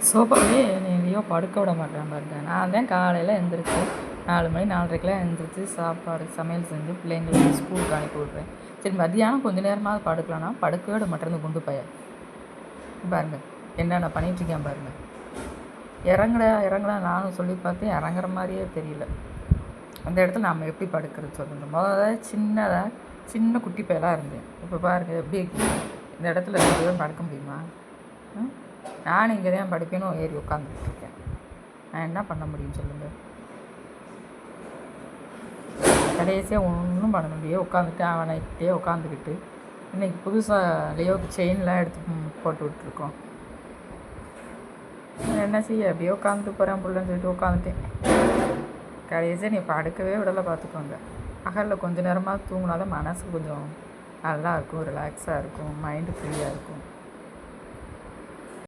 சோஃபாவே எங்கேயோ படுக்க விட மாட்டேன் பாருங்க. நான் தான் காலையில் எழுந்திரிச்சு 4 மணி 4:30க்கெலாம் எழுந்திரிச்சு சாப்பாடு சமையல் செஞ்சு பிள்ளைங்களை ஸ்கூலுக்கு அனுப்பி விட்றேன். சரி மதியானம் கொஞ்சம் நேரமாவது படுக்கலாம்னா படுக்கவே விட மாட்டேன் குண்டு பையன். பாருங்க என்னென்ன பண்ணிகிட்ருக்கேன் பாருங்கள். இறங்கடா நானும் சொல்லி பார்த்தேன், இறங்குற மாதிரியே தெரியல. அந்த இடத்துல நாம் எப்படி படுக்கிறது சொல்லுங்கள். முதல்ல சின்ன குட்டி பையலாக இருந்தேன். இப்போ பாருங்கள் எப்படி இந்த இடத்துல படுக்க முடியுமா? நானும் இங்கே தான் படுக்கணும் ஏறி உட்காந்துட்ருக்கேன். நான் என்ன பண்ண முடியும் சொல்லுங்கள். கடைசியாக ஒன்றும் பண்ண முடியும். உட்காந்துட்டு அவனைக்கிட்டே உட்காந்துக்கிட்டு இன்றைக்கி புதுசாக லியோவுக்கு செயின்லாம் எடுத்து போட்டு விட்ருக்கோம். என்ன செய்ய அப்படியே உட்காந்துட்டு போகிறேன் புள்ளன்னு சொல்லிட்டு உட்காந்துட்டேன். கடைசியாக நீ படுக்கவே விடலை பார்த்துக்கோங்க. பகலில் கொஞ்சம் நேரமாக தூங்கினாலும் மனசு கொஞ்சம் நல்லா இருக்கும், ரிலாக்ஸாக இருக்கும், மைண்டு ஃப்ரீயாக இருக்கும்.